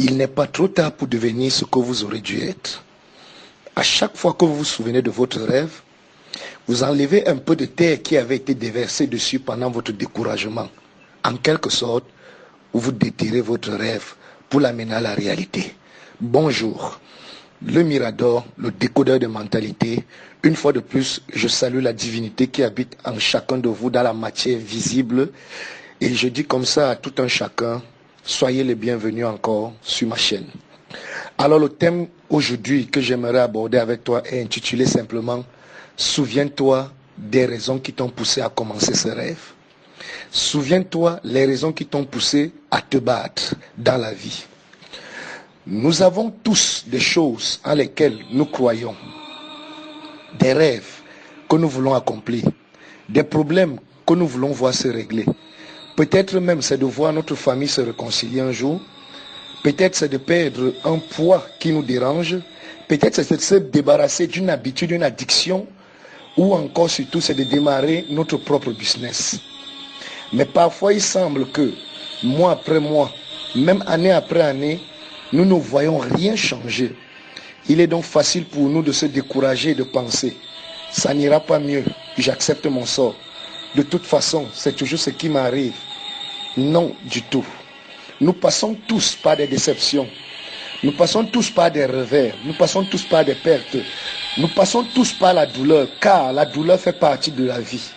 Il n'est pas trop tard pour devenir ce que vous aurez dû être. À chaque fois que vous vous souvenez de votre rêve, vous enlevez un peu de terre qui avait été déversée dessus pendant votre découragement. En quelque sorte, vous déterrez votre rêve pour l'amener à la réalité. Bonjour, le Mirador, le décodeur de mentalité. Une fois de plus, je salue la divinité qui habite en chacun de vous dans la matière visible. Et je dis comme ça à tout un chacun, soyez les bienvenus encore sur ma chaîne. Alors le thème aujourd'hui que j'aimerais aborder avec toi est intitulé simplement « Souviens-toi des raisons qui t'ont poussé à commencer ce rêve ». Souviens-toi les raisons qui t'ont poussé à te battre dans la vie. Nous avons tous des choses en lesquelles nous croyons, des rêves que nous voulons accomplir, des problèmes que nous voulons voir se régler. Peut-être même c'est de voir notre famille se réconcilier un jour. Peut-être c'est de perdre un poids qui nous dérange. Peut-être c'est de se débarrasser d'une habitude, d'une addiction. Ou encore surtout c'est de démarrer notre propre business. Mais parfois il semble que mois après mois, même année après année, nous ne voyons rien changer. Il est donc facile pour nous de se décourager et de penser « ça n'ira pas mieux, j'accepte mon sort. De toute façon, c'est toujours ce qui m'arrive. » Non du tout. Nous passons tous par des déceptions. Nous passons tous par des revers. Nous passons tous par des pertes. Nous passons tous par la douleur, car la douleur fait partie de la vie.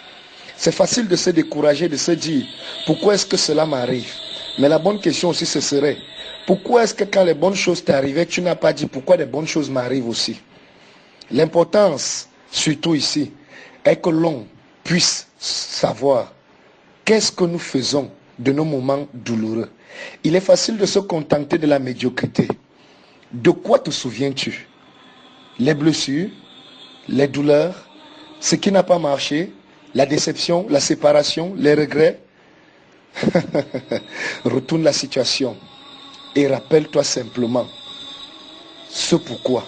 C'est facile de se décourager, de se dire « pourquoi est-ce que cela m'arrive ?» Mais la bonne question aussi, ce serait « pourquoi est-ce que quand les bonnes choses t'arrivaient, tu n'as pas dit pourquoi les bonnes choses m'arrivent aussi ?» L'importance, surtout ici, est que l'on puisse savoir qu'est-ce que nous faisons de nos moments douloureux. Il est facile de se contenter de la médiocrité. De quoi te souviens-tu? Les blessures, les douleurs, ce qui n'a pas marché, la déception, la séparation, les regrets. Retourne la situation et rappelle-toi simplement ce pourquoi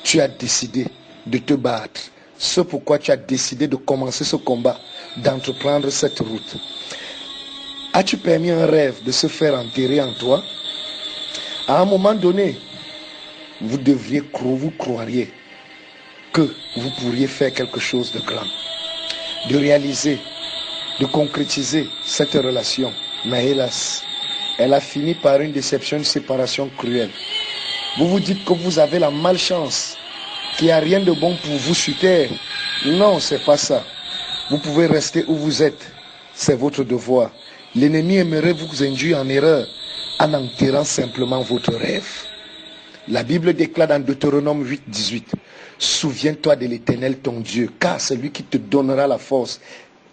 tu as décidé de te battre, ce pourquoi tu as décidé de commencer ce combat, d'entreprendre cette route. As-tu permis un rêve de se faire enterrer en toi? À un moment donné, vous croiriez que vous pourriez faire quelque chose de grand, de réaliser, de concrétiser cette relation. Mais hélas, elle a fini par une déception, une séparation cruelle. Vous vous dites que vous avez la malchance, qu'il n'y a rien de bon pour vous sur terre. Non, c'est pas ça. Vous pouvez rester où vous êtes. C'est votre devoir. L'ennemi aimerait vous induire en erreur en enterrant simplement votre rêve. La Bible déclare dans Deutéronome 8, 18, « Souviens-toi de l'Éternel ton Dieu, car c'est lui qui te donnera la force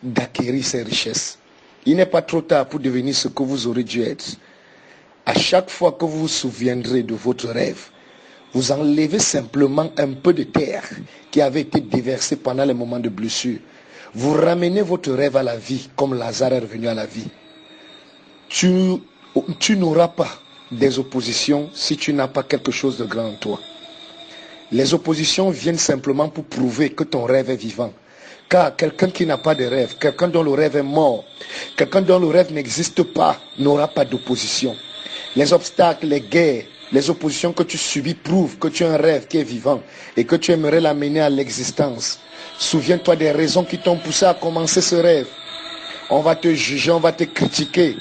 d'acquérir ses richesses. » Il n'est pas trop tard pour devenir ce que vous aurez dû être. À chaque fois que vous vous souviendrez de votre rêve, vous enlevez simplement un peu de terre qui avait été déversée pendant les moments de blessure. Vous ramenez votre rêve à la vie comme Lazare est revenu à la vie. Tu n'auras pas des oppositions si tu n'as pas quelque chose de grand en toi. Les oppositions viennent simplement pour prouver que ton rêve est vivant. Car quelqu'un qui n'a pas de rêve, quelqu'un dont le rêve est mort, quelqu'un dont le rêve n'existe pas, n'aura pas d'opposition. Les obstacles, les guerres, les oppositions que tu subis prouvent que tu as un rêve qui est vivant et que tu aimerais l'amener à l'existence. Souviens-toi des raisons qui t'ont poussé à commencer ce rêve. On va te juger, on va te critiquer.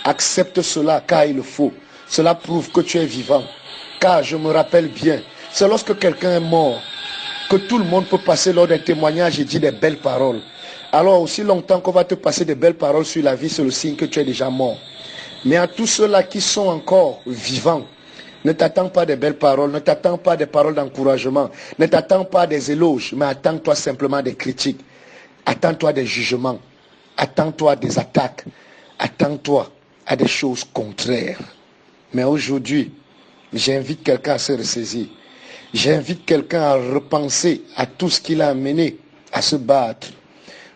Accepte cela car il le faut. Cela prouve que tu es vivant. Car je me rappelle bien, c'est lorsque quelqu'un est mort que tout le monde peut passer lors d'un témoignage et dire des belles paroles. Alors aussi longtemps qu'on va te passer des belles paroles sur la vie, c'est le signe que tu es déjà mort. Mais à tous ceux-là qui sont encore vivants, ne t'attends pas des belles paroles, ne t'attends pas des paroles d'encouragement, ne t'attends pas des éloges, mais attends-toi simplement des critiques. Attends-toi des jugements, attends-toi des attaques, attends-toi à des choses contraires. Mais aujourd'hui, j'invite quelqu'un à se ressaisir. J'invite quelqu'un à repenser à tout ce qui l'a amené à se battre.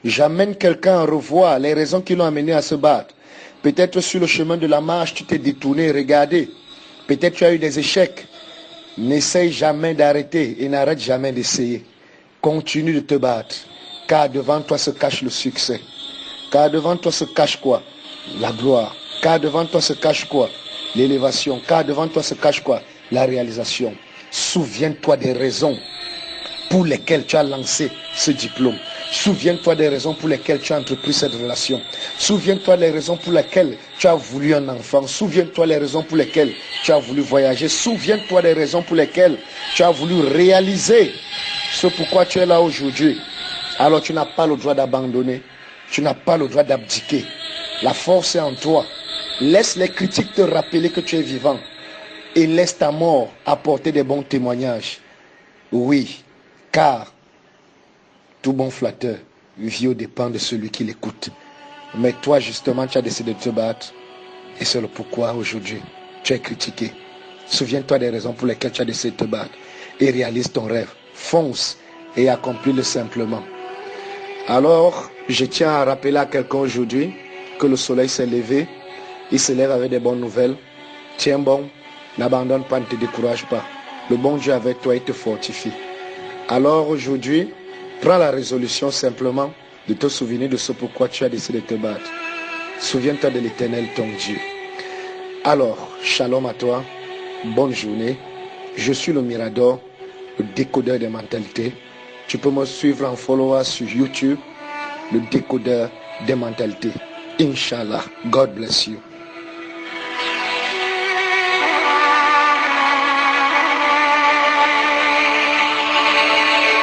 J'amène quelqu'un à revoir les raisons qui l'ont amené à se battre. Peut-être sur le chemin de la marche, tu t'es détourné, regardé. Peut-être tu as eu des échecs. N'essaye jamais d'arrêter et n'arrête jamais d'essayer. Continue de te battre. Car devant toi se cache le succès. Car devant toi se cache quoi? La gloire. Car devant toi se cache quoi? l'élévation. Car devant toi se cache quoi? La réalisation. Souviens-toi des raisons pour lesquelles tu as lancé ce diplôme. Souviens-toi des raisons pour lesquelles tu as entrepris cette relation. Souviens-toi des raisons pour lesquelles tu as voulu un enfant. Souviens-toi des raisons pour lesquelles tu as voulu voyager. Souviens-toi des raisons pour lesquelles tu as voulu réaliser ce pourquoi tu es là aujourd'hui. Alors tu n'as pas le droit d'abandonner. Tu n'as pas le droit d'abdiquer. La force est en toi. Laisse les critiques te rappeler que tu es vivant. Et laisse ta mort apporter des bons témoignages. Oui, car tout bon flatteur vit aux dépens de celui qui l'écoute. Mais toi, justement, tu as décidé de te battre. Et c'est le pourquoi aujourd'hui, tu es critiqué. Souviens-toi des raisons pour lesquelles tu as décidé de te battre. Et réalise ton rêve. Fonce et accomplis-le simplement. Alors, je tiens à rappeler à quelqu'un aujourd'hui que le soleil s'est levé. Il se lève avec des bonnes nouvelles. Tiens bon, n'abandonne pas, ne te décourage pas. Le bon Dieu avec toi, il te fortifie. Alors aujourd'hui, prends la résolution simplement de te souvenir de ce pourquoi tu as décidé de te battre. Souviens-toi de l'Éternel, ton Dieu. Alors, shalom à toi, bonne journée. Je suis le Mirador, le décodeur des mentalités. Tu peux me suivre en follower sur YouTube, le décodeur des mentalités. Inch'Allah, God bless you.